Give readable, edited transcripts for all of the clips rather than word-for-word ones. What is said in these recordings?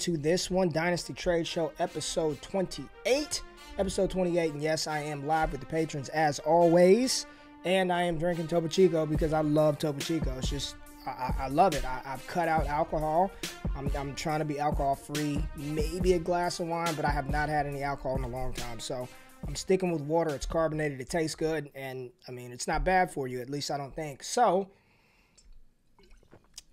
To this one, Dynasty Trade Show, episode 28. And yes, I am live with the patrons as always. And I am drinking Topo Chico because I love Topo Chico. It's just, I love it. I've cut out alcohol. I'm trying to be alcohol free. Maybe a glass of wine, but I have not had any alcohol in a long time. So I'm sticking with water. It's carbonated. It tastes good. And I mean, it's not bad for you. At least I don't think. So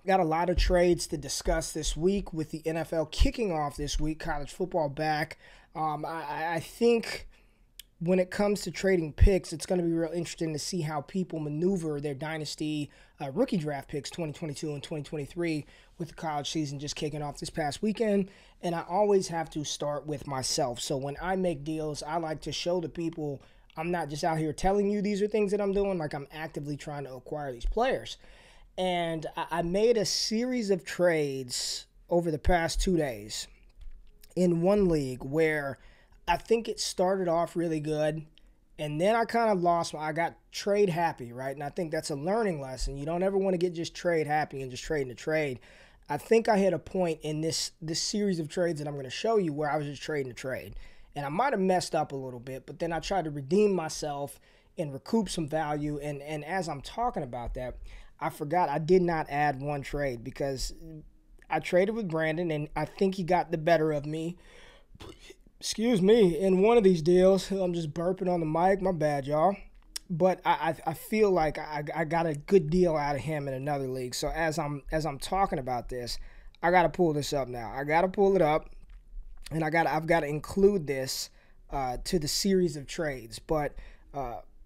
got a lot of trades to discuss this week with the NFL kicking off this week, college football back. I think when it comes to trading picks, it's going to be real interesting to see how people maneuver their dynasty rookie draft picks 2022 and 2023 with the college season just kicking off this past weekend. And I always have to start with myself. So when I make deals, I like to show the people I'm not just out here telling you these are things that I'm doing, like I'm actively trying to acquire these players. And I made a series of trades over the past 2 days in one league where I think it started off really good. And then I kind of lost. I got trade happy, right? And I think that's a learning lesson. You don't ever want to get just trade happy and just trading to trade. I think I hit a point in this series of trades that I'm going to show you where I was just trading to trade. And I might have messed up a little bit, but then I tried to redeem myself and recoup some value. And as I'm talking about that, I forgot I did not add one trade because I traded with Brandon, and I think he got the better of me. Excuse me, in one of these deals. I'm just burping on the mic. My bad, y'all. But I feel like I got a good deal out of him in another league. So as I'm talking about this, I got to pull this up now. I got to pull it up, and I've got to include this to the series of trades. But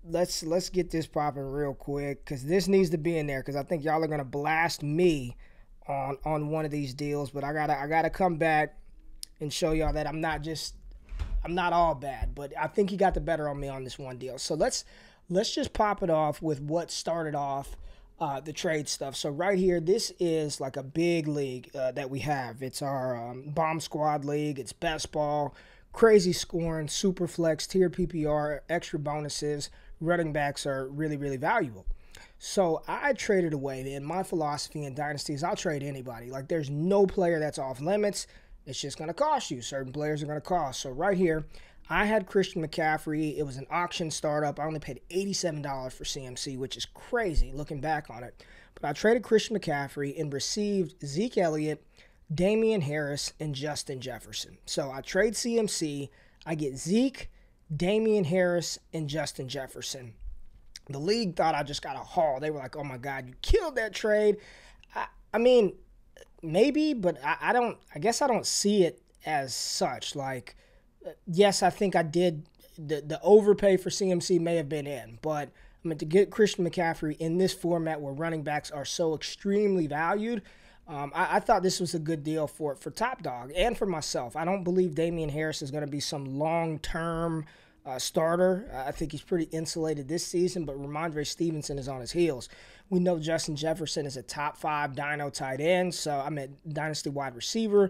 let's get this popping real quick because this needs to be in there because I think y'all are gonna blast me on one of these deals. But I gotta come back and show y'all that I'm not all bad, but I think he got the better on me on this one deal. So let's just pop it off with what started off the trade stuff. So right here, this is like a big league that we have. It's our bomb squad league. It's best ball, crazy scoring, super flex, tier PPR, extra bonuses. Running backs are really, really valuable. So I traded away, and my philosophy in Dynasty is I'll trade anybody. Like there's no player that's off limits. It's just going to cost you. Certain players are going to cost. So right here, I had Christian McCaffrey. It was an auction startup. I only paid $87 for CMC, which is crazy looking back on it. But I traded Christian McCaffrey and received Zeke Elliott, Damian Harris, and Justin Jefferson. So I trade CMC. I get Zeke, Damian Harris, and Justin Jefferson. The league thought I just got a haul. They were like, oh my God, you killed that trade. I mean, maybe, but I guess I don't see it as such. Like, yes, I think I did. The overpay for CMC may have been in, but I mean, to get Christian McCaffrey in this format where running backs are so extremely valued, I thought this was a good deal for Top Dog and for myself. I don't believe Damian Harris is going to be some long-term starter. I think he's pretty insulated this season, but Ramondre Stevenson is on his heels. We know Justin Jefferson is a top 5 Dino tight end, so I'm a Dynasty wide receiver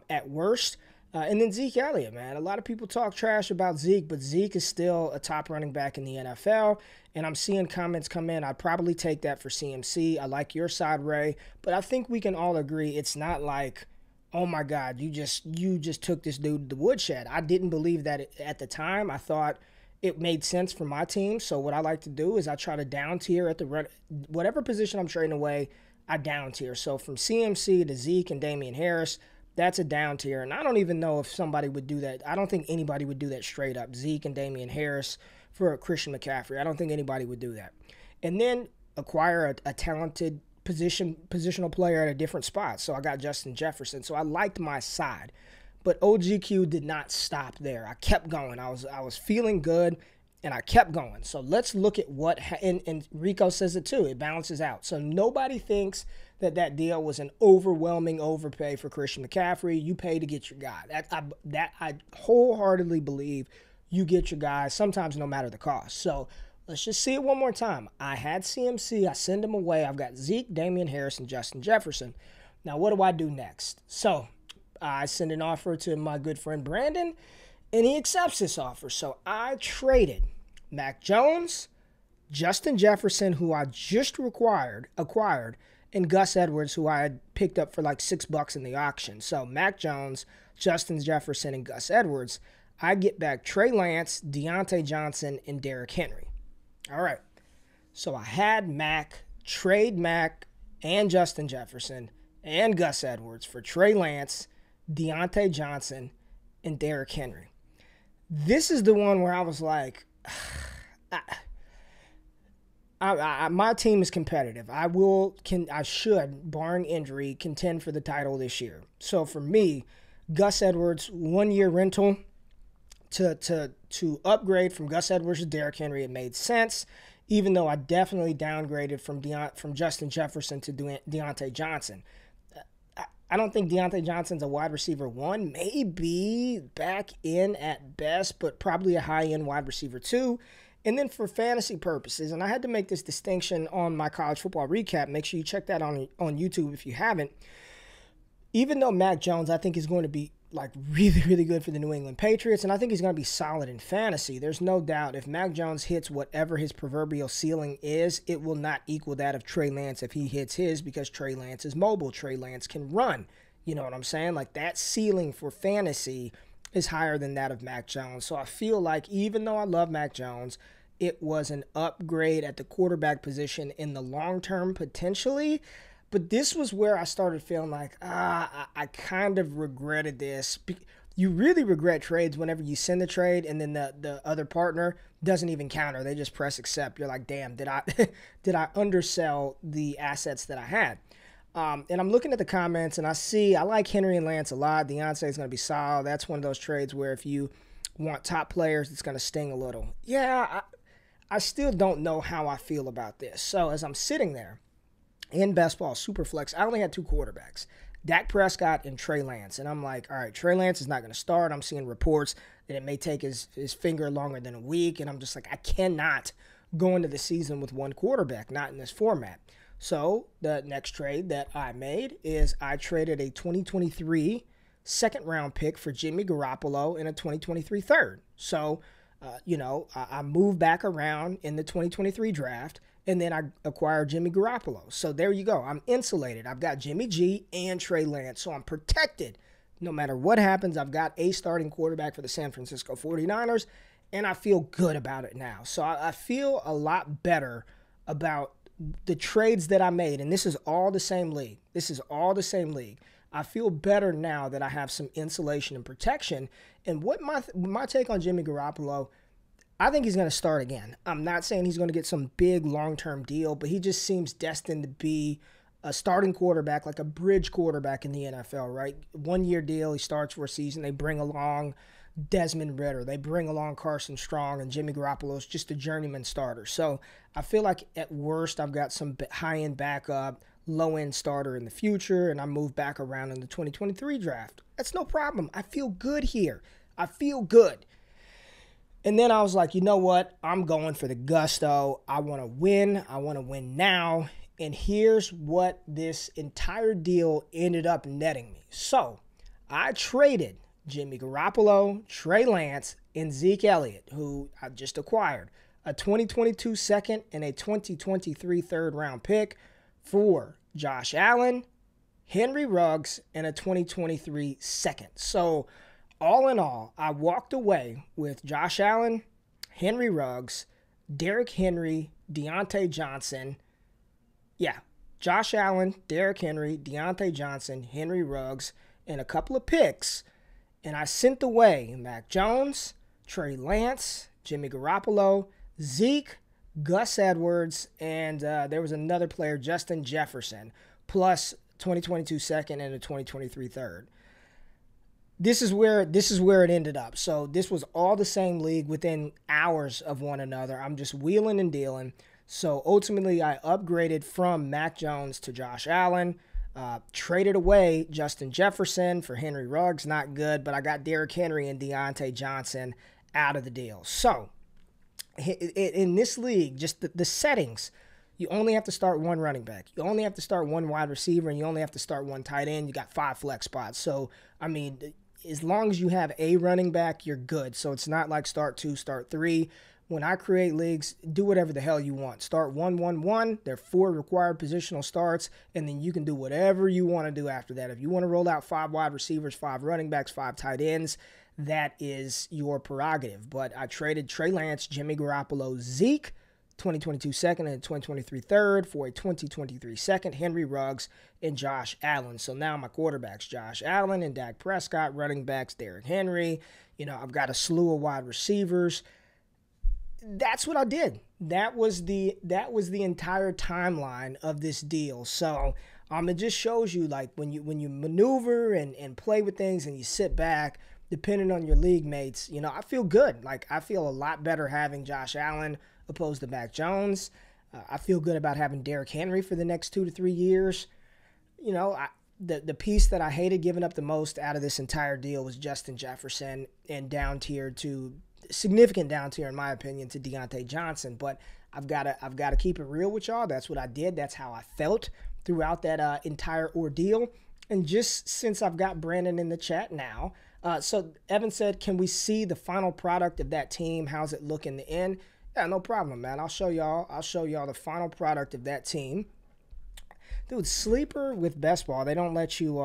at worst. And then Zeke Elliott, man. A lot of people talk trash about Zeke, but Zeke is still a top running back in the NFL. And I'm seeing comments come in. I'd probably take that for CMC. I like your side, Ray. But I think we can all agree it's not like, oh my God, you just took this dude to the woodshed. I didn't believe that at the time. I thought it made sense for my team. So what I like to do is I try to down tier at whatever position I'm trading away, I down tier. So from CMC to Zeke and Damian Harris, that's a down tier. And I don't even know if somebody would do that. I don't think anybody would do that straight up. Zeke and Damian Harris for a Christian McCaffrey. I don't think anybody would do that. And then acquire a talented positional player at a different spot. So I got Justin Jefferson. So I liked my side. But OGQ did not stop there. I kept going. I was feeling good, and I kept going. So let's look at and Rico says it too. It balances out. So nobody thinks that deal was an overwhelming overpay for Christian McCaffrey. You pay to get your guy. I wholeheartedly believe you get your guy, sometimes no matter the cost. So let's just see it one more time. I had CMC. I send him away. I've got Zeke, Damian Harris, and Justin Jefferson. Now, what do I do next? So I send an offer to my good friend Brandon, and he accepts this offer. So I traded Mac Jones, Justin Jefferson, who I just acquired, and Gus Edwards, who I had picked up for like $6 in the auction. So Mac Jones, Justin Jefferson, and Gus Edwards. I get back Trey Lance, Deontay Johnson, and Derrick Henry. All right. So I had Mac, trade Mac, and Justin Jefferson, and Gus Edwards for Trey Lance, Deontay Johnson, and Derrick Henry. This is the one where I was like, my team is competitive. I should, barring injury, contend for the title this year. So for me, Gus Edwards, 1-year rental to upgrade from Gus Edwards to Derrick Henry, it made sense. Even though I definitely downgraded from Justin Jefferson to Deontay Johnson. I don't think Deontay Johnson's a wide receiver 1, maybe back in at best, but probably a high-end wide receiver 2. And then for fantasy purposes, and I had to make this distinction on my college football recap. Make sure you check that on YouTube if you haven't. Even though Mac Jones, I think, is going to be like really, really good for the New England Patriots, and I think he's going to be solid in fantasy. There's no doubt if Mac Jones hits whatever his proverbial ceiling is, it will not equal that of Trey Lance if he hits his, because Trey Lance is mobile. Trey Lance can run. You know what I'm saying? Like, that ceiling for fantasy is higher than that of Mac Jones. So I feel like even though I love Mac Jones, it was an upgrade at the quarterback position in the long term potentially. But this was where I started feeling like, I kind of regretted this. You really regret trades whenever you send the trade and then the other partner doesn't even counter. They just press accept. You're like, damn, did I undersell the assets that I had? And I'm looking at the comments and I like Henry and Lance a lot. Deontay is going to be solid. That's one of those trades where if you want top players, it's going to sting a little. Yeah, I still don't know how I feel about this. So as I'm sitting there, in best ball, Superflex, I only had 2 quarterbacks, Dak Prescott and Trey Lance. And I'm like, all right, Trey Lance is not going to start. I'm seeing reports that it may take his finger longer than a week. And I'm just like, I cannot go into the season with 1 quarterback, not in this format. So the next trade that I made is I traded a 2023 second-round pick for Jimmy Garoppolo and a 2023 third. So, I moved back around in the 2023 draft, and then I acquired Jimmy Garoppolo. So there you go. I'm insulated. I've got Jimmy G and Trey Lance, so I'm protected. No matter what happens, I've got a starting quarterback for the San Francisco 49ers, and I feel good about it now. So I feel a lot better about the trades that I made, and this is all the same league. I feel better now that I have some insulation and protection. And what my take on Jimmy Garoppolo, I think he's going to start again. I'm not saying he's going to get some big long-term deal, but he just seems destined to be a starting quarterback, like a bridge quarterback in the NFL, right? 1-year deal, he starts for a season. They bring along Desmond Ridder. They bring along Carson Strong, and Jimmy Garoppolo is just a journeyman starter. So I feel like at worst I've got some high-end backup, low-end starter in the future, and I move back around in the 2023 draft. That's no problem. I feel good here. I feel good. And then I was like, you know what? I'm going for the gusto. I want to win. I want to win now. And here's what this entire deal ended up netting me. So I traded Jimmy Garoppolo, Trey Lance, and Zeke Elliott, who I just acquired, a 2022 second and a 2023 third-round pick for Josh Allen, Henry Ruggs, and a 2023 second. So all in all, I walked away with Josh Allen, Henry Ruggs, Derrick Henry, Deontay Johnson. Yeah, Josh Allen, Derrick Henry, Deontay Johnson, Henry Ruggs, and a couple of picks. And I sent away Mac Jones, Trey Lance, Jimmy Garoppolo, Zeke, Gus Edwards, and there was another player, Justin Jefferson, plus 2022 second and a 2023 third. This is where it ended up. So this was all the same league within hours of one another. I'm just wheeling and dealing. So ultimately, I upgraded from Mac Jones to Josh Allen, traded away Justin Jefferson for Henry Ruggs, not good, but I got Derrick Henry and Deontay Johnson out of the deal. So in this league, just the settings, you only have to start 1 running back. You only have to start 1 wide receiver, and you only have to start 1 tight end. You got 5 flex spots. So, I mean, as long as you have a running back, you're good. So it's not like start 2, start 3. when I create leagues, do whatever the hell you want. Start 1-1-1. There are 4 required positional starts, and then you can do whatever you want to do after that. If you want to roll out 5 wide receivers, 5 running backs, 5 tight ends, that is your prerogative. But I traded Trey Lance, Jimmy Garoppolo, Zeke, 2022 second and 2023 third for a 2023 second, Henry Ruggs, and Josh Allen. So now my quarterbacks, Josh Allen and Dak Prescott, running backs, Derrick Henry. I've got a slew of wide receivers. That's what I did. That was the entire timeline of this deal. So it just shows you, like, when you maneuver and play with things and you sit back, depending on your league mates, I feel good. Like, I feel a lot better having Josh Allen opposed to Mac Jones. I feel good about having Derrick Henry for the next 2 to 3 years. The piece that I hated giving up the most out of this entire deal was Justin Jefferson, and significant down tier in my opinion to Deontay Johnson. But I've got to keep it real with y'all. That's what I did. That's how I felt throughout that entire ordeal. And just since I've got Brandon in the chat now, so Evan said, can we see the final product of that team? How's it look in the end? Yeah, no problem, man. I'll show y'all the final product of that team. Dude, Sleeper with Best Ball, they don't let you,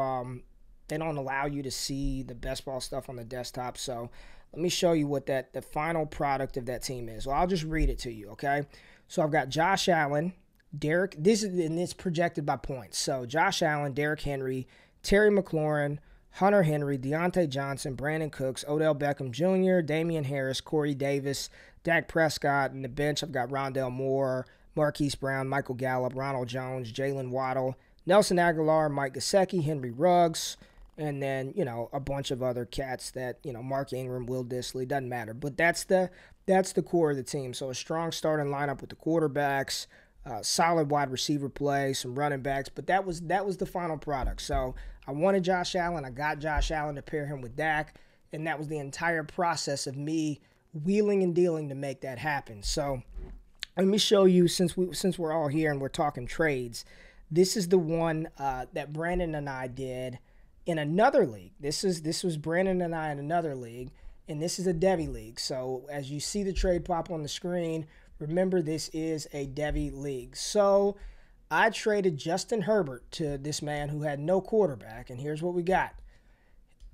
they don't allow you to see the Best Ball stuff on the desktop. So let me show you what the final product of that team is. Well, I'll just read it to you, okay? So I've got Josh Allen, it's projected by points. So Josh Allen, Derrick Henry, Terry McLaurin, Hunter Henry, Deontay Johnson, Brandon Cooks, Odell Beckham Jr., Damian Harris, Corey Davis, Dak Prescott. In the bench, I've got Rondale Moore, Marquise Brown, Michael Gallup, Ronald Jones, Jalen Waddle, Nelson Aguilar, Mike Gesicki, Henry Ruggs, and then, a bunch of other cats that, Mark Ingram, Will Dissly, doesn't matter. But that's the core of the team. So a strong starting lineup with the quarterbacks, solid wide receiver play, some running backs, but that was the final product. So I wanted Josh Allen. I got Josh Allen to pair him with Dak, and that was the entire process of me wheeling and dealing to make that happen. So let me show you, since we're all here and we're talking trades, this is the one that Brandon and I did in another league. This was Brandon and I in another league, and this is a Devy league. So as you see the trade pop on the screen, remember this is a Devy league. So I traded Justin Herbert to this man who had no quarterback, and here's what we got.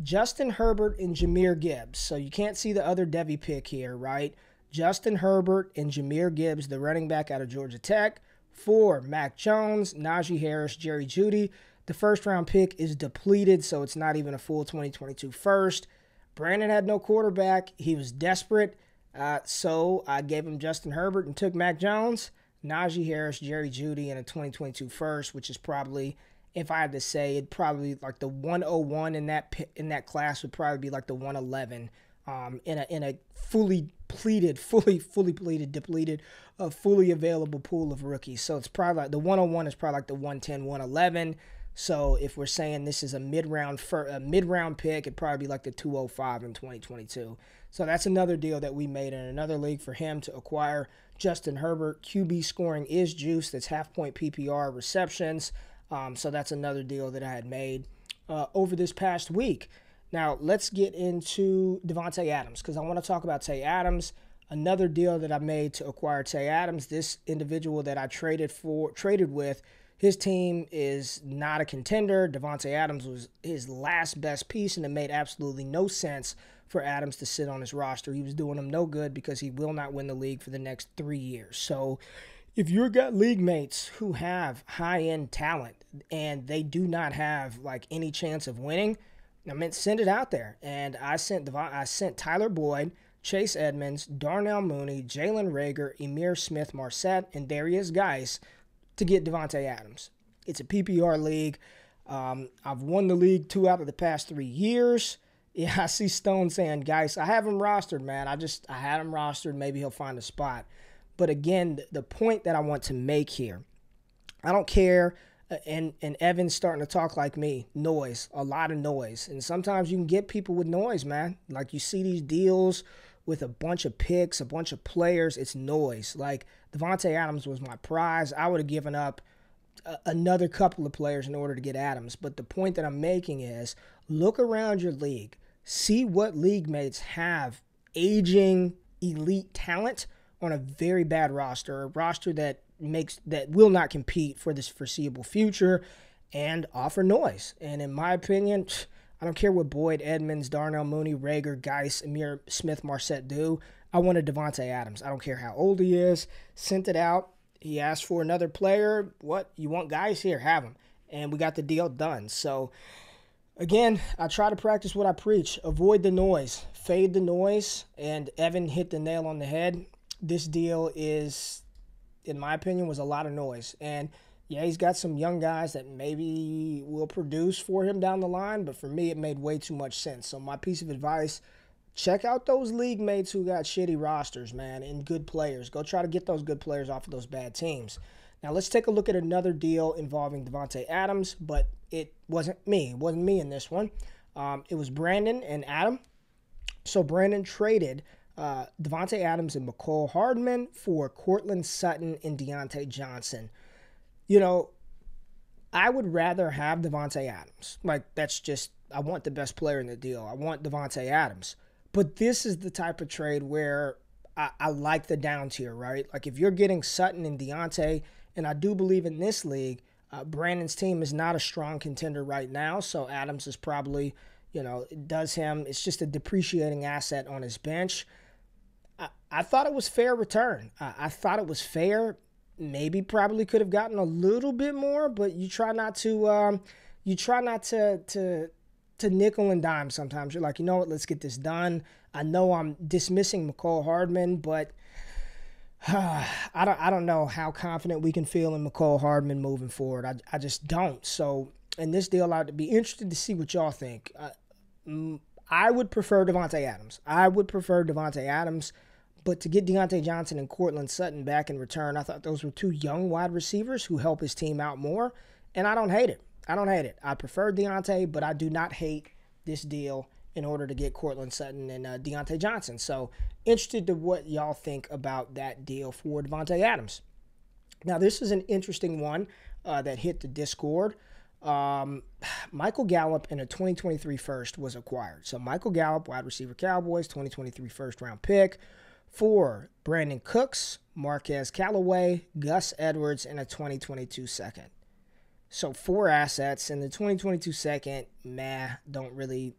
Justin Herbert and Jahmyr Gibbs. So you can't see the other Devy pick here, right? Justin Herbert and Jahmyr Gibbs, the running back out of Georgia Tech, for Mac Jones, Najee Harris, Jerry Jeudy. The first-round pick is depleted, so it's not even a full 2022 first. Brandon had no quarterback. He was desperate, so I gave him Justin Herbert and took Mac Jones, Najee Harris, Jerry Jeudy, and a 2022 first, which is probably, if I had to say, it'd probably like the 101 in that class would probably be like the 111 in a fully depleted, fully available pool of rookies. So it's probably like the 101 is probably like the 110, 111. So if we're saying this is a mid-round pick, it'd probably be like the 205 in 2022. So that's another deal that we made in another league for him to acquire Justin Herbert. QB scoring is juice. That's half-point PPR receptions. So that's another deal that I had made over this past week. Now, let's get into Davante Adams, because I want to talk about Tay Adams. Another deal that I made to acquire Tay Adams, this individual that I traded with, his team is not a contender. Davante Adams was his last best piece, and it made absolutely no sense for Adams to sit on his roster. He was doing him no good because he will not win the league for the next 3 years. So if you've got league mates who have high-end talent and they do not have like any chance of winning, I mean, send it out there. And I sent Tyler Boyd, Chase Edmonds, Darnell Mooney, Jalen Reagor, Emir Smith-Marset, and Darius Geis to get Davante Adams. It's a PPR league. I've won the league 2 out of the past 3 years. Yeah, I see Stone saying, Geis, I have him rostered, man. I had him rostered. Maybe he'll find a spot. But again, the point that I want to make here, I don't care. And Evan's starting to talk like me. Noise, a lot of noise. And sometimes you can get people with noise, man. Like you see these deals with a bunch of picks, a bunch of players. It's noise. Like Davante Adams was my prize. I would have given up another couple of players in order to get Adams. But the point that I'm making is look around your league. See what league mates have aging elite talent on a very bad roster, a roster that will not compete for this foreseeable future and offer noise. And in my opinion, I don't care what Boyd, Edmonds, Darnell Mooney, Rager, Geis, Amir Smith, Marset do. I wanted Davante Adams. I don't care how old he is. Sent it out. He asked for another player. What? You want Geis? Here, have him. And we got the deal done. So, again, I try to practice what I preach. Avoid the noise. Fade the noise. And Evan hit the nail on the head. This deal is, in my opinion, was a lot of noise. And yeah, he's got some young guys that maybe will produce for him down the line, but for me, it made way too much sense. So my piece of advice, check out those league mates who got shitty rosters, man, and good players. Go try to get those good players off of those bad teams. Now, let's take a look at another deal involving Davante Adams, but it wasn't me. It wasn't me in this one. It was Brandon and Adam. So Brandon traded Davante Adams and McCole Hardman for Cortland Sutton and Deontay Johnson. You know, I would rather have Davante Adams. Like, that's just, I want the best player in the deal. I want Davante Adams. But this is the type of trade where I like the down tier, right? Like, if you're getting Sutton and Deontay, and I do believe in this league, Brandon's team is not a strong contender right now, so Adams is probably, it's just a depreciating asset on his bench. I thought it was fair return. I thought it was fair. Maybe probably could have gotten a little bit more, but you try not to nickel and dime sometimes. You're like, you know what, let's get this done. I know I'm dismissing McCole Hardman, but I don't know how confident we can feel in McCole Hardman moving forward. I just don't. So in this deal, I'd be interested to see what y'all think. I would prefer Davante Adams. But to get Deontay Johnson and Cortland Sutton back in return, I thought those were two young wide receivers who help his team out more, and I don't hate it. I prefer Deontay, but I do not hate this deal in order to get Cortland Sutton and Deontay Johnson. So interested to what y'all think about that deal for Davante Adams. Now, this is an interesting one that hit the Discord. Michael Gallup in a 2023 first was acquired. So Michael Gallup, wide receiver Cowboys, 2023 first-round pick, for Brandon Cooks, Marquez Callaway, Gus Edwards, and a 2022 second. So 4 assets in the 2022 second. Don't really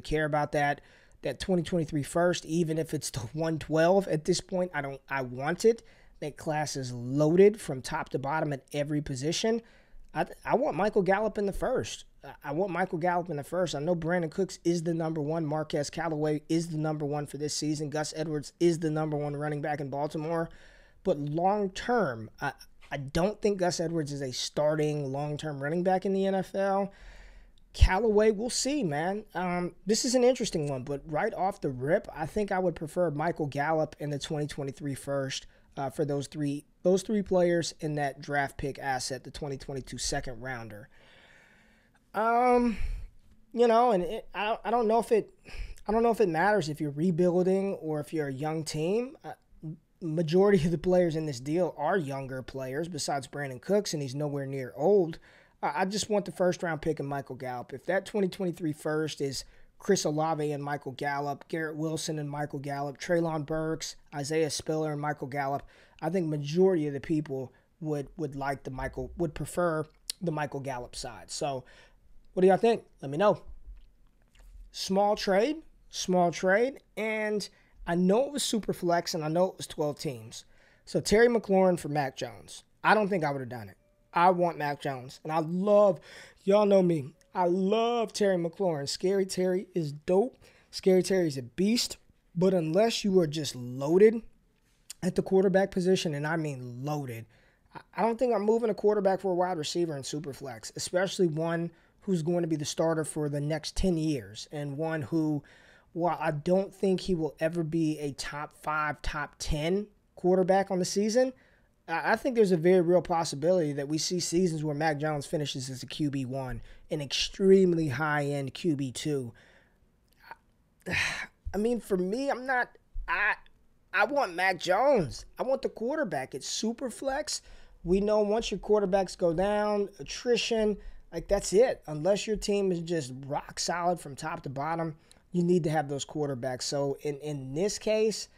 care about that. That 2023 first, even if it's the 112 at this point, I want it. That class is loaded from top to bottom at every position. I want Michael Gallup in the first. I know Brandon Cooks is the number one. Marquez Callaway is the number one for this season. Gus Edwards is the number one running back in Baltimore. But long term, I don't think Gus Edwards is a starting long-term running back in the NFL. Callaway, we'll see, man. This is an interesting one, but right off the rip, I think I would prefer Michael Gallup in the 2023 first for those three players in that draft pick asset, the 2022 second rounder. I don't know if it matters if you're rebuilding or if you're a young team. Majority of the players in this deal are younger players besides Brandon Cooks, and he's nowhere near old. I just want the first-round pick in Michael Gallup. If that 2023 first is Chris Olave and Michael Gallup, Garrett Wilson and Michael Gallup, Treylon Burks, Isaiah Spiller and Michael Gallup, I think majority of the people would prefer the Michael Gallup side. So what do y'all think? Let me know. Small trade, and I know it was super flex, and I know it was 12 teams. So Terry McLaurin for Mac Jones. I don't think I would have done it. I want Mac Jones, and y'all know me, I love Terry McLaurin. Scary Terry is dope. Scary Terry is a beast, but unless you are just loaded at the quarterback position, and I mean loaded, I don't think I'm moving a quarterback for a wide receiver in super flex, especially one who's going to be the starter for the next 10 years, and one who, while I don't think he will ever be a top 5, top 10 quarterback on the season, I think there's a very real possibility that we see seasons where Mac Jones finishes as a QB1, an extremely high-end QB2. I mean, for me, I want Mac Jones. I want the quarterback. It's super flex. We know once your quarterbacks go down, attrition, like that's it. Unless your team is just rock solid from top to bottom, you need to have those quarterbacks. So in this case,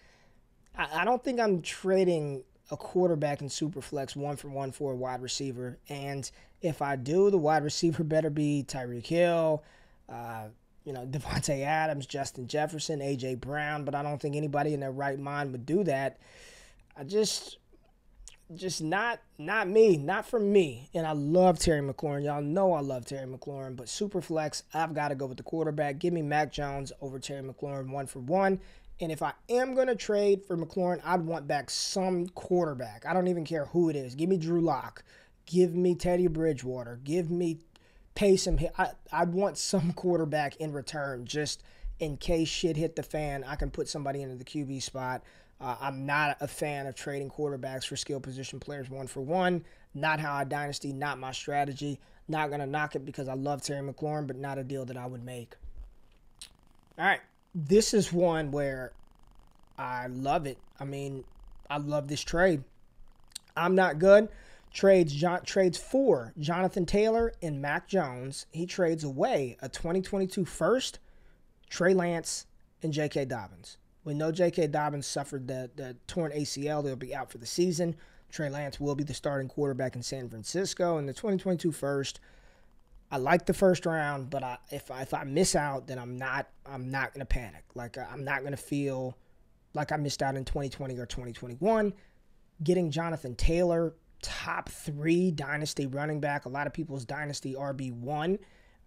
I don't think I'm trading a quarterback in Superflex 1-for-1 for a wide receiver. And if I do, the wide receiver better be Tyreek Hill, uh, Devante Adams, Justin Jefferson, A.J. Brown. But I don't think anybody in their right mind would do that. I just not me, not for me. And I love Terry McLaurin. Y'all know I love Terry McLaurin, but Superflex, I've got to go with the quarterback. Give me Mac Jones over Terry McLaurin 1-for-1. And if I am going to trade for McLaurin, I'd want back some quarterback. I don't even care who it is. Give me Drew Lock. Give me Teddy Bridgewater. Give me Payson. I'd want some quarterback in return just in case shit hit the fan. I can put somebody into the QB spot. I'm not a fan of trading quarterbacks for skill position players 1-for-1. Not how I dynasty, not my strategy. Not going to knock it because I love Terry McLaurin, but not a deal that I would make. All right. This is one where I love it. I mean, I love this trade. I'm not good. Trades for Jonathan Taylor and Mac Jones. He trades away a 2022 first, Trey Lance, and J.K. Dobbins. We know J.K. Dobbins suffered the torn ACL. They'll be out for the season. Trey Lance will be the starting quarterback in San Francisco. And the 2022 first, I like the first round, but if I miss out, then I'm not gonna panic. Like I'm not gonna feel like I missed out in 2020 or 2021. Getting Jonathan Taylor, top 3 dynasty running back, a lot of people's dynasty RB1.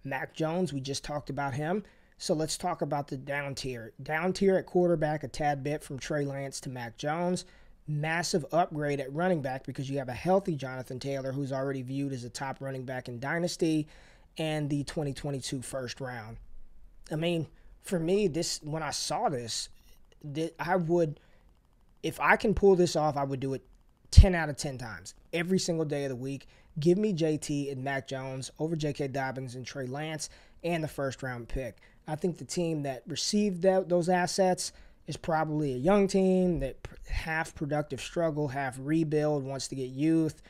Mac Jones, we just talked about him. So let's talk about the down tier. Down tier at quarterback a tad bit from Trey Lance to Mac Jones. Massive upgrade at running back because you have a healthy Jonathan Taylor who's already viewed as a top running back in dynasty, and the 2022 first round. I mean, for me, when I saw this, I would, if I can pull this off, I would do it 10 out of 10 times. Every single day of the week. Give me JT and Mac Jones over J.K. Dobbins and Trey Lance and the first round pick. I think the team that received those assets is probably a young team that half productive struggle, half rebuild, wants to get youth.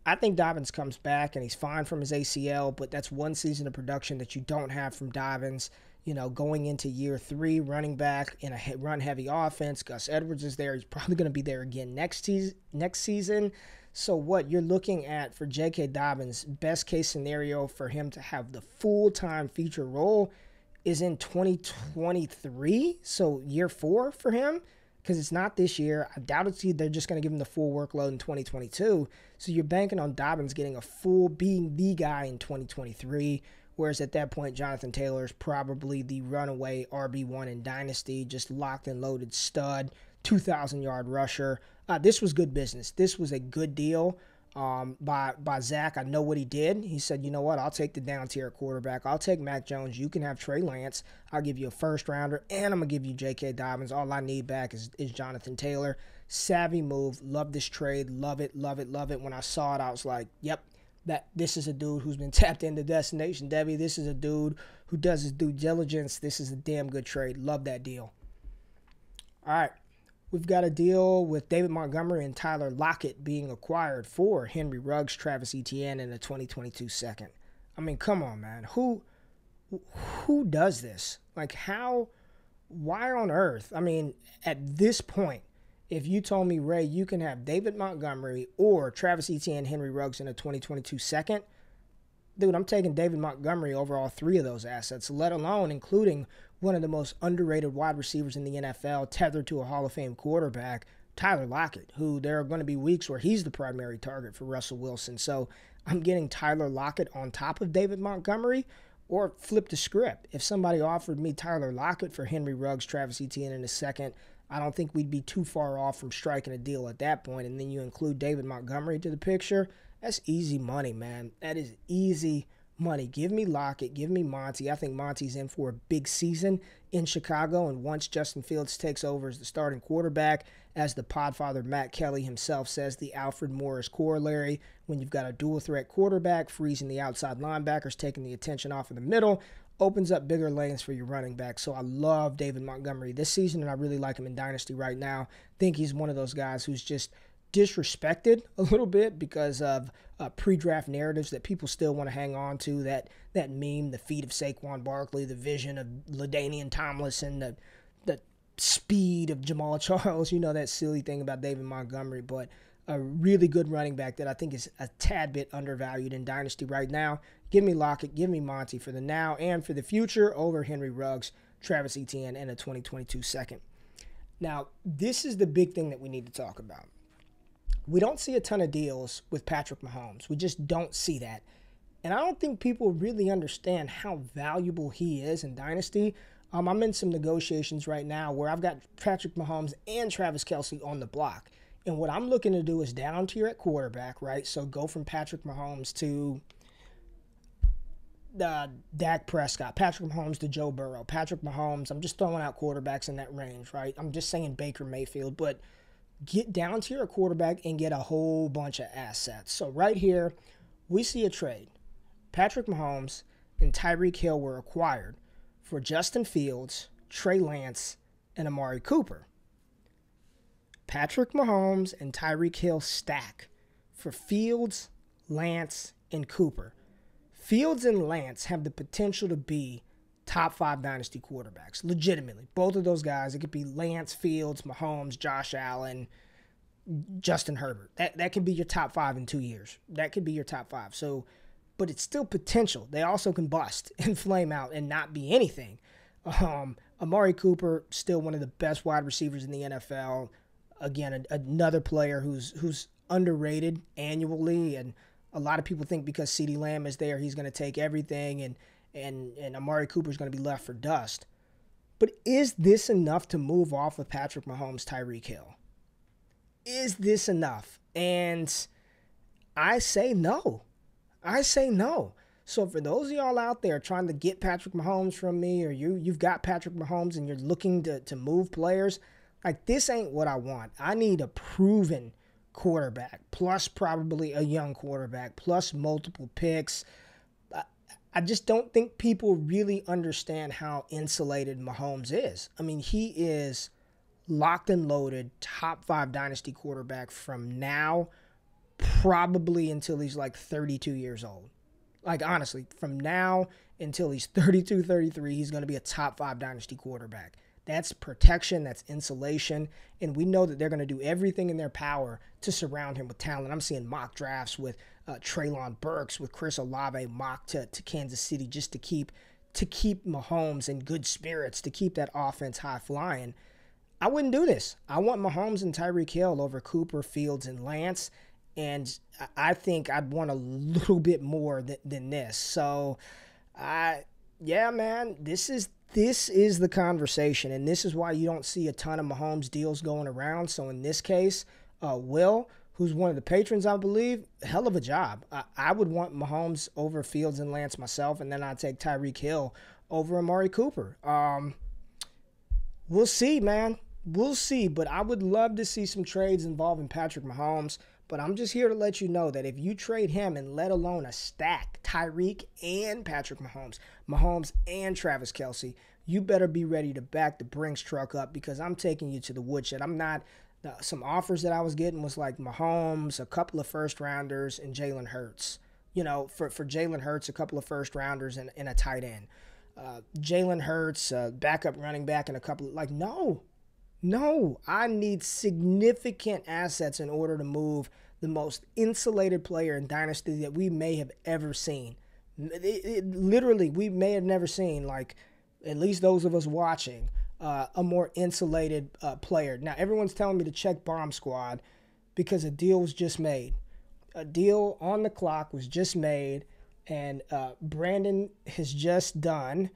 I think Dobbins comes back and he's fine from his ACL, but that's one season of production that you don't have from Dobbins. Going into year 3, running back in a run-heavy offense. Gus Edwards is there. He's probably going to be there again next season. So what you're looking at for J.K. Dobbins, best case scenario for him to have the full-time feature role is in 2023, so year 4 for him, because it's not this year. I doubt they're just going to give him the full workload in 2022. So you're banking on Dobbins getting being the guy in 2023, whereas at that point, Jonathan Taylor is probably the runaway RB1 in Dynasty, just locked and loaded stud, 2,000-yard rusher. This was good business. This was a good deal by Zach. I know what he did. He said, you know what, I'll take the down tier quarterback. I'll take Mac Jones. You can have Trey Lance. I'll give you a first rounder, and I'm going to give you J.K. Dobbins. All I need back is Jonathan Taylor. Savvy move. Love this trade. Love it, love it, love it. When I saw it, I was like, yep, this is a dude who's been tapped into Destination Debbie. This is a dude who does his due diligence. This is a damn good trade. Love that deal. All right. We've got a deal with David Montgomery and Tyler Lockett being acquired for Henry Ruggs, Travis Etienne, and a 2022 second. I mean, come on, man. Who does this? Like, how? Why on earth? I mean, at this point, if you told me, Ray, you can have David Montgomery or Travis Etienne, Henry Ruggs in a 2022 second, dude, I'm taking David Montgomery over all 3 of those assets, let alone including one of the most underrated wide receivers in the NFL, tethered to a Hall of Fame quarterback, Tyler Lockett, who there are going to be weeks where he's the primary target for Russell Wilson. So I'm getting Tyler Lockett on top of David Montgomery, or flip the script. If somebody offered me Tyler Lockett for Henry Ruggs, Travis Etienne in a second, I don't think we'd be too far off from striking a deal at that point. And then you include David Montgomery to the picture. That's easy money, man. That is easy money. Give me Lockett. Give me Monty. I think Monty's in for a big season in Chicago. And once Justin Fields takes over as the starting quarterback, as the podfather Matt Kelly himself says, the Alfred Morris corollary, when you've got a dual threat quarterback, freezing the outside linebackers, taking the attention off of the middle, opens up bigger lanes for your running back. So I love David Montgomery this season, and I really like him in Dynasty right now. Think he's one of those guys who's just disrespected a little bit because of pre-draft narratives that people still want to hang on to, that meme, the feet of Saquon Barkley, the vision of LaDainian Tomlinson, the speed of Jamal Charles. You know that silly thing about David Montgomery, but a really good running back that I think is a tad bit undervalued in Dynasty right now. Give me Lockett, give me Monty for the now and for the future over Henry Ruggs, Travis Etienne, and a 2022 second. Now, this is the big thing that we need to talk about. We don't see a ton of deals with Patrick Mahomes. We just don't see that. And I don't think people really understand how valuable he is in Dynasty. I'm in some negotiations right now where I've got Patrick Mahomes and Travis Kelce on the block. And what I'm looking to do is down tier at quarterback, right? So go from Patrick Mahomes to Dak Prescott, Patrick Mahomes to Joe Burrow, Patrick Mahomes. I'm just throwing out quarterbacks in that range, right? I'm just saying Baker Mayfield, but get down to your quarterback and get a whole bunch of assets. So right here, we see a trade. Patrick Mahomes and Tyreek Hill were acquired for Justin Fields, Trey Lance, and Amari Cooper. Patrick Mahomes and Tyreek Hill stack for Fields, Lance, and Cooper. Fields and Lance have the potential to be top 5 Dynasty quarterbacks, legitimately. Both of those guys, it could be Lance, Fields, Mahomes, Josh Allen, Justin Herbert. That could be your top 5 in 2 years. That could be your top 5. So, but it's still potential. They also can bust and flame out and not be anything. Amari Cooper, still one of the best wide receivers in the NFL. Again, another player who's underrated annually, and a lot of people think because CeeDee Lamb is there, he's going to take everything, and Amari Cooper's going to be left for dust. But is this enough to move off of Patrick Mahomes, Tyreek Hill? Is this enough? And I say no. I say no. So for those of y'all out there trying to get Patrick Mahomes from me, or you've got Patrick Mahomes and you're looking to move players, like, this ain't what I want. I need a proven quarterback, plus probably a young quarterback, plus multiple picks. I just don't think people really understand how insulated Mahomes is. I mean, he is locked and loaded, top 5 Dynasty quarterback from now probably until he's like 32 years old. Like, honestly, from now until he's 32, 33, he's going to be a top 5 Dynasty quarterback. That's protection, that's insulation, and we know that they're going to do everything in their power to surround him with talent. I'm seeing mock drafts with Treylon Burks, with Chris Olave mocked to Kansas City just to keep Mahomes in good spirits, to keep that offense high flying. I wouldn't do this. I want Mahomes and Tyreek Hill over Cooper, Fields, and Lance, and I think I'd want a little bit more than this. So, yeah, man, this is the conversation, and this is why you don't see a ton of Mahomes deals going around. So in this case, Will, who's one of the patrons, I believe, hell of a job. I would want Mahomes over Fields and Lance myself, and then I'd take Tyreek Hill over Amari Cooper. We'll see, man. We'll see, but I would love to see some trades involving Patrick Mahomes. But I'm just here to let you know that if you trade him, and let alone a stack, Tyreek and Patrick Mahomes and Travis Kelce, you better be ready to back the Brinks truck up, because I'm taking you to the woodshed. I'm not some offers that I was getting was like Mahomes, a couple of first-rounders, and Jalen Hurts. You know, for Jalen Hurts, a couple of first-rounders and a tight end. Jalen Hurts, backup running back, and a couple of, like, no, I need significant assets in order to move the most insulated player in Dynasty that we may have ever seen. Literally, we may have never seen, like, at least those of us watching, a more insulated player. Now, everyone's telling me to check Bomb Squad because a deal was just made. A deal on the clock was just made, and Brandon has just done.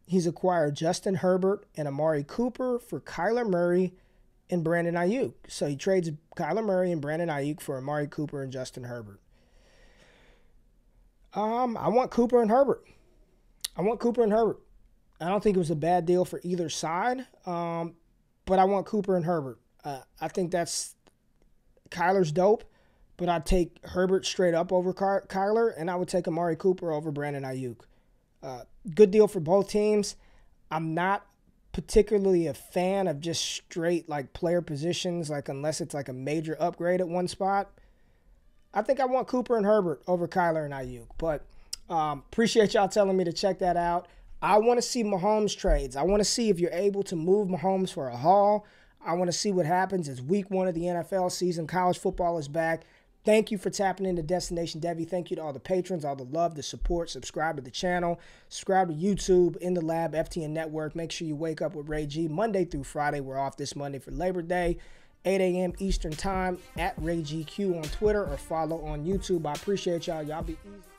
He's acquired Justin Herbert and Amari Cooper for Kyler Murray and Brandon Ayuk. So he trades Kyler Murray and Brandon Ayuk for Amari Cooper and Justin Herbert. I want Cooper and Herbert. I don't think it was a bad deal for either side, but I want Cooper and Herbert. I think that's Kyler's dope, but I'd take Herbert straight up over Kyler, and I would take Amari Cooper over Brandon Ayuk. Good deal for both teams. I'm not particularly a fan of just straight like player positions, like unless it's like a major upgrade at one spot. I think I want Cooper and Herbert over Kyler and Ayuk, but appreciate y'all telling me to check that out. I want to see Mahomes trades. I want to see if you're able to move Mahomes for a haul. I want to see what happens. It's week 1 of the NFL season. College football is back. Thank you for tapping into Destination Devy. Thank you to all the patrons, all the love, the support. Subscribe to the channel. Subscribe to YouTube, In the Lab, FTN Network. Make sure you wake up with Ray G Monday through Friday. We're off this Monday for Labor Day, 8 a.m. Eastern Time, at Ray GQ on Twitter, or follow on YouTube. I appreciate y'all. Y'all be easy.